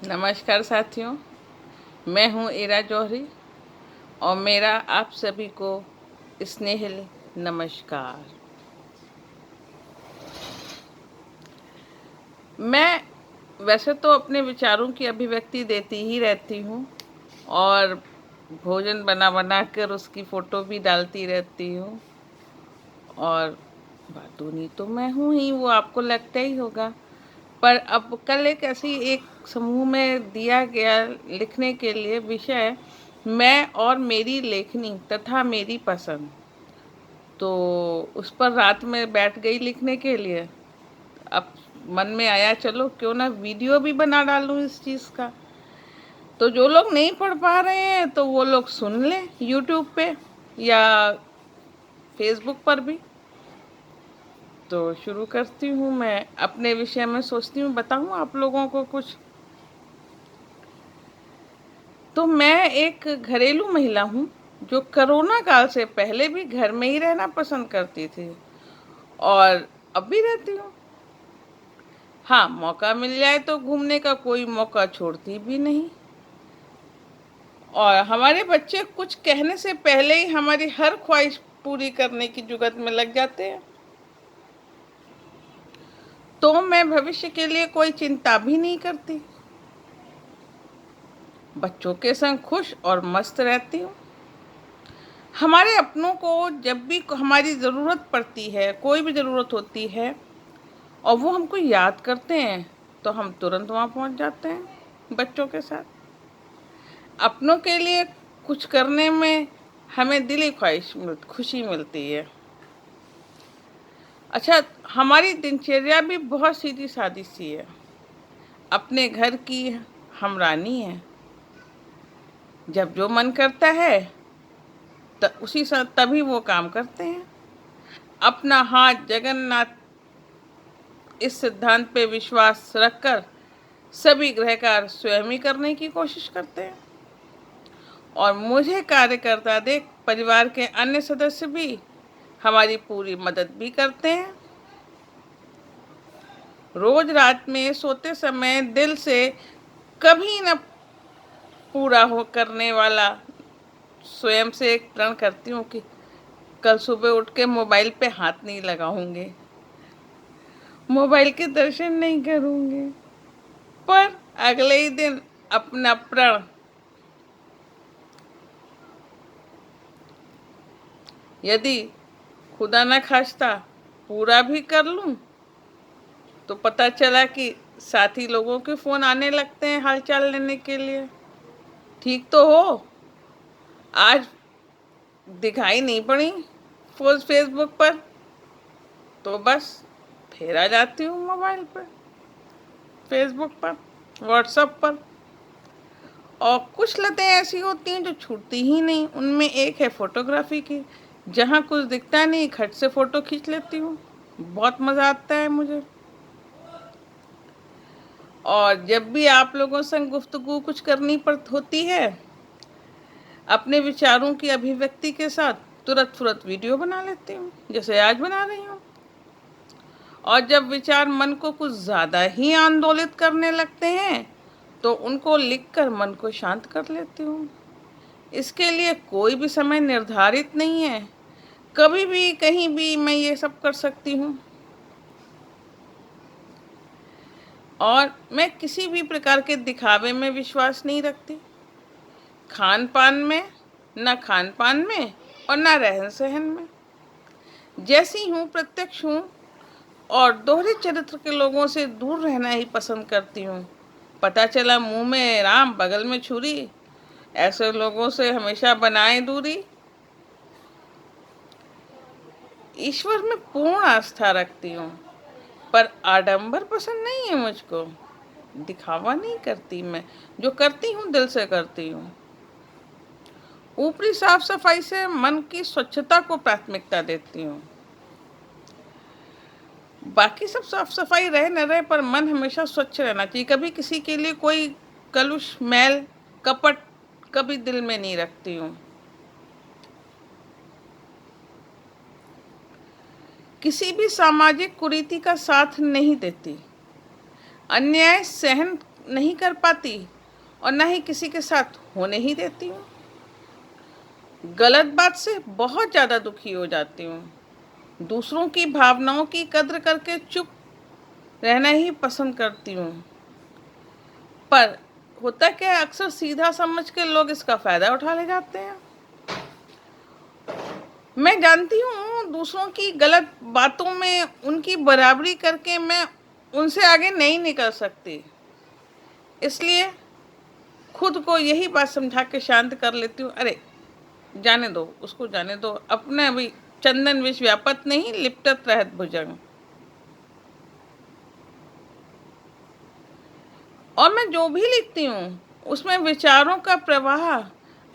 नमस्कार साथियों, मैं हूँ ईरा जौहरी और मेरा आप सभी को स्नेहिल नमस्कार। मैं वैसे तो अपने विचारों की अभिव्यक्ति देती ही रहती हूँ और भोजन बना बना कर उसकी फ़ोटो भी डालती रहती हूँ और बातूनी तो मैं हूँ ही, वो आपको लगता ही होगा। पर अब कल एक समूह में दिया गया लिखने के लिए विषय मैं और मेरी लेखनी तथा मेरी पसंद, तो उस पर रात में बैठ गई लिखने के लिए। अब मन में आया चलो क्यों ना वीडियो भी बना डालूं इस चीज़ का। तो जो लोग नहीं पढ़ पा रहे हैं तो वो लोग सुन लें यूट्यूब पे या फेसबुक पर भी। तो शुरू करती हूँ। मैं अपने विषय में सोचती हूँ बताऊँ आप लोगों को कुछ। तो मैं एक घरेलू महिला हूँ जो कोरोना काल से पहले भी घर में ही रहना पसंद करती थी और अब भी रहती हूँ। हाँ, मौका मिल जाए तो घूमने का कोई मौका छोड़ती भी नहीं। और हमारे बच्चे कुछ कहने से पहले ही हमारी हर ख्वाहिश पूरी करने की जुगत में लग जाते हैं। तो मैं भविष्य के लिए कोई चिंता भी नहीं करती। बच्चों के संग खुश और मस्त रहती हूँ। हमारे अपनों को जब भी हमारी ज़रूरत पड़ती है, कोई भी ज़रूरत होती है और वो हमको याद करते हैं तो हम तुरंत वहाँ पहुँच जाते हैं बच्चों के साथ। अपनों के लिए कुछ करने में हमें दिली खुशी मिलती है। अच्छा, हमारी दिनचर्या भी बहुत सीधी सादी सी है। अपने घर की हम रानी हैं। जब जो मन करता है तभी वो काम करते हैं। अपना हाथ जगन्नाथ इस सिद्धांत पे विश्वास रखकर सभी गृह कार्य स्वयं ही करने की कोशिश करते हैं और मुझे कार्य करता देख परिवार के अन्य सदस्य भी हमारी पूरी मदद भी करते हैं। रोज रात में सोते समय दिल से कभी न पूरा हो करने वाला स्वयं से एक प्रण करती हूँ कि कल सुबह उठ के मोबाइल पे हाथ नहीं लगाऊंगे, मोबाइल के दर्शन नहीं करूंगे। पर अगले ही दिन अपना प्रण यदि खुदा न खास्ता पूरा भी कर लूं तो पता चला कि साथी लोगों के फ़ोन आने लगते हैं हालचाल लेने के लिए। ठीक तो हो, आज दिखाई नहीं पड़ी फेसबुक पर, तो बस फिर आ जाती हूँ मोबाइल पर, फेसबुक पर, व्हाट्सएप पर। और कुछ लतें ऐसी होती हैं जो छूटती ही नहीं। उनमें एक है फोटोग्राफी की। जहाँ कुछ दिखता नहीं खट से फ़ोटो खींच लेती हूँ। बहुत मज़ा आता है मुझे। और जब भी आप लोगों से गुफ्तगू कुछ करनी पड़ होती है अपने विचारों की अभिव्यक्ति के साथ, तुरंत वीडियो बना लेती हूँ जैसे आज बना रही हूँ। और जब विचार मन को कुछ ज़्यादा ही आंदोलित करने लगते हैं तो उनको लिखकर मन को शांत कर लेती हूँ। इसके लिए कोई भी समय निर्धारित नहीं है, कभी भी कहीं भी मैं ये सब कर सकती हूँ। और मैं किसी भी प्रकार के दिखावे में विश्वास नहीं रखती, खान पान में, न खान पान में और न रहन सहन में। जैसी हूँ प्रत्यक्ष हूँ और दोहरे चरित्र के लोगों से दूर रहना ही पसंद करती हूँ। पता चला मुंह में राम बगल में छुरी, ऐसे लोगों से हमेशा बनाएं दूरी। ईश्वर में पूर्ण आस्था रखती हूँ पर आडंबर पसंद नहीं है मुझको। दिखावा नहीं करती मैं, जो करती हूँ दिल से करती हूँ। ऊपरी साफ सफाई से मन की स्वच्छता को प्राथमिकता देती हूँ। बाकी सब साफ सफाई रहे न रहे पर मन हमेशा स्वच्छ रहना चाहिए। कभी किसी के लिए कोई कलुष मैल कपट कभी दिल में नहीं रखती हूँ। किसी भी सामाजिक कुरीति का साथ नहीं देती। अन्याय सहन नहीं कर पाती और ना ही किसी के साथ होने ही देती हूँ। गलत बात से बहुत ज़्यादा दुखी हो जाती हूँ। दूसरों की भावनाओं की कद्र करके चुप रहना ही पसंद करती हूँ। पर होता क्या है, अक्सर सीधा समझ के लोग इसका फ़ायदा उठा ले जाते हैं। मैं जानती हूँ दूसरों की गलत बातों में उनकी बराबरी करके मैं उनसे आगे नहीं निकल सकती, इसलिए खुद को यही बात समझा के शांत कर लेती हूँ, अरे जाने दो, उसको जाने दो, अपने अभी चंदन विष व्यापत नहीं लिपटत रहत भुजंग। और मैं जो भी लिखती हूँ उसमें विचारों का प्रवाह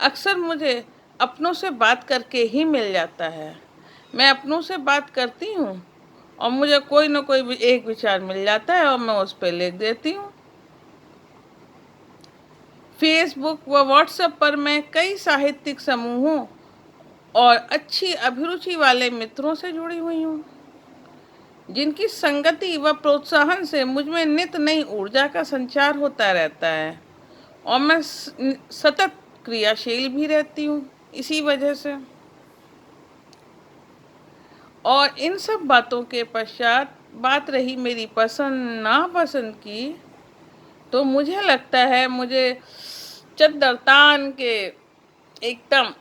अक्सर मुझे अपनों से बात करके ही मिल जाता है। मैं अपनों से बात करती हूँ और मुझे कोई ना कोई एक विचार मिल जाता है और मैं उस पर लिख देती हूँ। फेसबुक व व्हाट्सएप पर मैं कई साहित्यिक समूहों और अच्छी अभिरुचि वाले मित्रों से जुड़ी हुई हूँ, जिनकी संगति व प्रोत्साहन से मुझ में नित नई ऊर्जा का संचार होता रहता है और मैं सतत क्रियाशील भी रहती हूँ इसी वजह से। और इन सब बातों के पश्चात बात रही मेरी पसंद नापसंद की, तो मुझे लगता है मुझे चद्दर तान के एकदम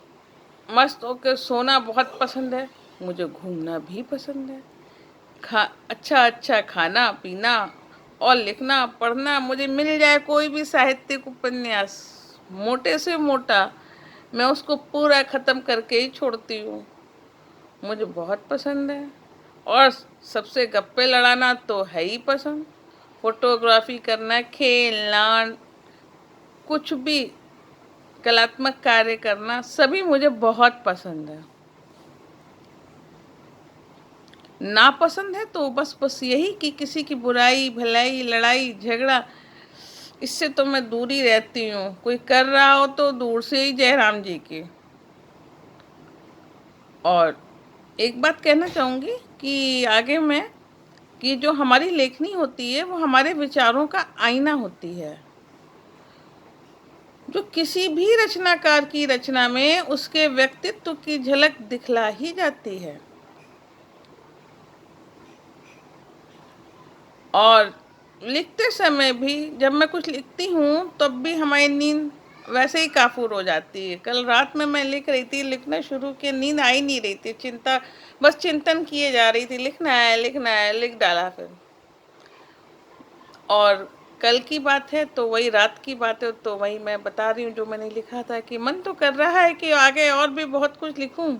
मस्त होकर सोना बहुत पसंद है। मुझे घूमना भी पसंद है। अच्छा अच्छा खाना पीना और लिखना पढ़ना, मुझे मिल जाए कोई भी साहित्यिक उपन्यास मोटे से मोटा, मैं उसको पूरा ख़त्म करके ही छोड़ती हूँ। मुझे बहुत पसंद है। और सबसे गप्पे लड़ाना तो है ही पसंद। फोटोग्राफी करना, खेलना, कुछ भी कलात्मक कार्य करना, सभी मुझे बहुत पसंद है। नापसंद है तो बस यही कि किसी की बुराई भलाई लड़ाई झगड़ा, इससे तो मैं दूर ही रहती हूँ। कोई कर रहा हो तो दूर से ही जय राम जी की। और एक बात कहना चाहूँगी कि आगे में कि जो हमारी लेखनी होती है वो हमारे विचारों का आईना होती है, जो किसी भी रचनाकार की रचना में उसके व्यक्तित्व की झलक दिखला ही जाती है। और लिखते समय भी जब मैं कुछ लिखती हूँ तब भी हमारी नींद वैसे ही काफूर हो जाती है। कल रात में मैं लिख रही थी, लिखना शुरू किया, नींद आ ही नहीं रही थी, बस चिंतन किए जा रही थी, लिखना है, लिख डाला फिर। और कल की बात है तो वही रात की बात है, तो वही मैं बता रही हूँ जो मैंने लिखा था कि मन तो कर रहा है कि आगे और भी बहुत कुछ लिखूं,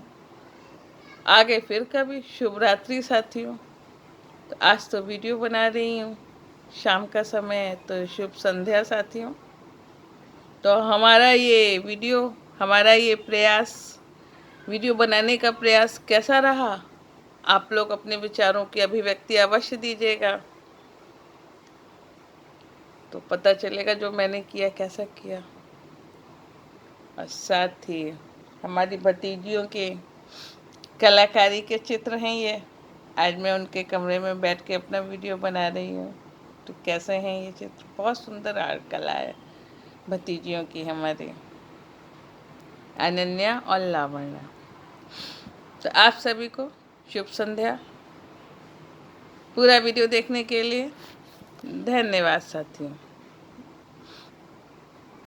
आगे फिर कभी। शुभ रात्रि साथियों। तो आज तो वीडियो बना रही हूँ, शाम का समय है, तो शुभ संध्या साथियों। तो हमारा ये प्रयास, वीडियो बनाने का प्रयास कैसा रहा, आप लोग अपने विचारों की अभिव्यक्ति अवश्य दीजिएगा, तो पता चलेगा जो मैंने किया कैसा किया। और साथ ही हमारी भतीजियों के कलाकारी के चित्र हैं ये। आज मैं उनके कमरे में बैठ के अपना वीडियो बना रही हूँ। तो कैसे हैं ये चित्र, बहुत सुंदर आर्ट कला है भतीजियों की हमारी अनन्या और लावण्या। तो आप सभी को शुभ संध्या। पूरा वीडियो देखने के लिए धन्यवाद साथियों।